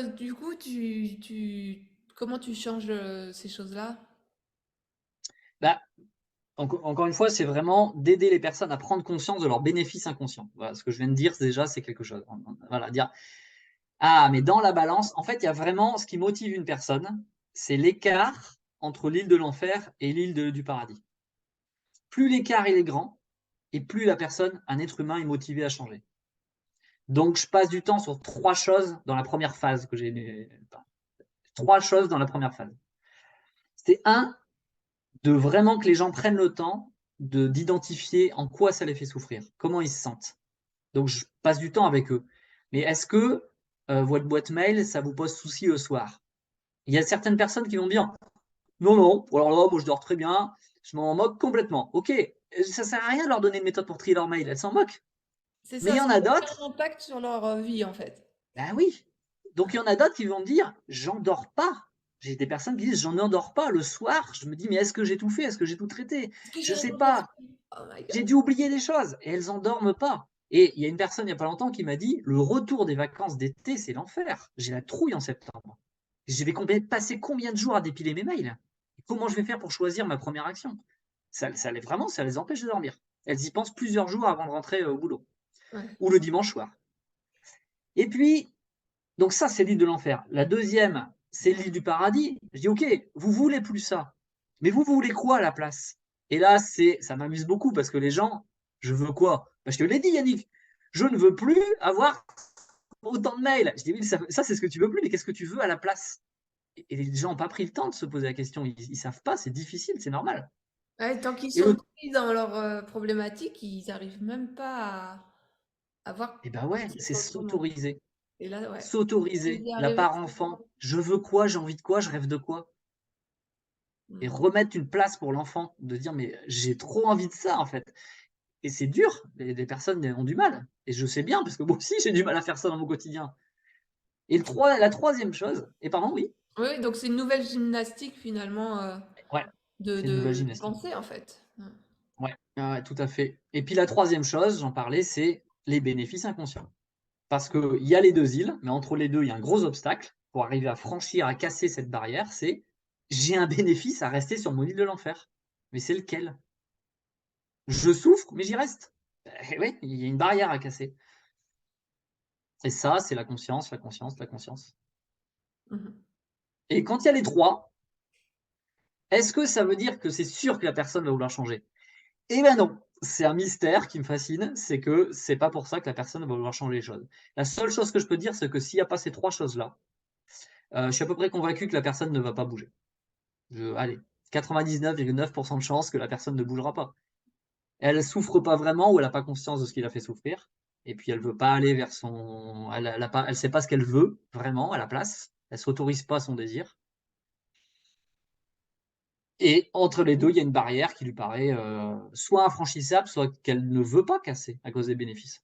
Du coup, comment tu changes ces choses-là? Bah, encore une fois, c'est vraiment d'aider les personnes à prendre conscience de leurs bénéfices inconscients. Voilà, ce que je viens de dire, déjà, c'est quelque chose. Voilà, dire ah, mais dans la balance, en fait, il y a vraiment ce qui motive une personne, c'est l'écart entre l'île de l'enfer et l'île du paradis. Plus l'écart il est grand, et plus la personne, un être humain, est motivé à changer. Donc, je passe du temps sur trois choses dans la première phase que j'ai. Trois choses dans la première phase. C'est un, de vraiment que les gens prennent le temps d'identifier en quoi ça les fait souffrir, comment ils se sentent. Donc, je passe du temps avec eux. Mais est-ce que votre boîte mail, ça vous pose souci le soir? Il y a certaines personnes qui vont dire non, non, alors là, moi je dors très bien, je m'en moque complètement. Ok, ça sert à rien de leur donner une méthode pour trier leur mail, elles s'en moquent. C'est Mais il ça, y en ça a a aucun d'autres, impact sur leur vie, en fait. ben oui. Donc il y en a d'autres qui vont me dire j'en dors pas. J'ai des personnes qui disent j'en endors pas le soir. Je me dis mais est-ce que j'ai tout fait? Est-ce que j'ai tout traité? Est-ce que Je j'ai sais répondu à ce pas. mail? Oh my J'ai god. dû oublier des choses et elles en dorment pas. Et il y a une personne il y a pas longtemps qui m'a dit le retour des vacances d'été c'est l'enfer. J'ai la trouille en septembre. Je vais passer combien de jours à dépiler mes mails? Comment je vais faire pour choisir ma première action? Vraiment, ça les empêche de dormir. Elles y pensent plusieurs jours avant de rentrer au boulot Ouais. ou le dimanche soir. Et puis, donc ça, c'est l'île de l'enfer. La deuxième, c'est l'île du paradis. Je dis, ok, vous voulez plus ça, mais vous voulez quoi à la place? Et là, ça m'amuse beaucoup parce que les gens, je veux quoi? Ben, je te l'ai dit, Yannick, je ne veux plus avoir autant de mails. Je dis, oui, ça c'est ce que tu veux plus, mais qu'est-ce que tu veux à la place? Et les gens n'ont pas pris le temps de se poser la question. Ils savent pas, c'est difficile, c'est normal. Ouais, tant qu'ils Et sont le, pris dans leurs problématiques, ils n'arrivent même pas à voir et ben que ouais, c'est c'est autrement. s'autoriser. Et là, ouais. Vous S'autoriser. y La arrivez? part enfant. Je veux quoi? J'ai envie de quoi? Je rêve de quoi? Et Mm. remettre une place pour l'enfant, de dire mais j'ai trop envie de ça en fait. Et c'est dur, les personnes ont du mal. Et je sais bien, parce que moi aussi j'ai du mal à faire ça dans mon quotidien. Et la troisième chose, et pardon, oui, Oui, oui, donc c'est une nouvelle gymnastique finalement ouais, de, c'est une nouvelle de gymnastique. pensée en fait. Mm. Ouais, ouais, tout à fait. Et puis la troisième chose, j'en parlais, c'est les bénéfices inconscients. Parce qu'il y a les deux îles, mais entre les deux, il y a un gros obstacle pour arriver à franchir, à casser cette barrière, c'est j'ai un bénéfice à rester sur mon île de l'enfer. Mais c'est lequel? Je souffre, mais j'y reste. Oui, il y a une barrière à casser. Et ça, c'est la conscience, la conscience, la conscience. Mhm. Et quand il y a les trois, est-ce que ça veut dire que c'est sûr que la personne va vouloir changer? Eh ben non, c'est un mystère qui me fascine, c'est que c'est pas pour ça que la personne va vouloir changer les choses. La seule chose que je peux dire, c'est que s'il n'y a pas ces trois choses-là, je suis à peu près convaincu que la personne ne va pas bouger. Allez, 99,9% de chances que la personne ne bougera pas. Elle souffre pas vraiment ou elle n'a pas conscience de ce qui la fait souffrir. Et puis elle veut pas aller vers son. Elle sait pas ce qu'elle veut vraiment à la place. Elle s'autorise pas son désir. Et entre les deux, il y a une barrière qui lui paraît soit infranchissable, soit qu'elle ne veut pas casser à cause des bénéfices.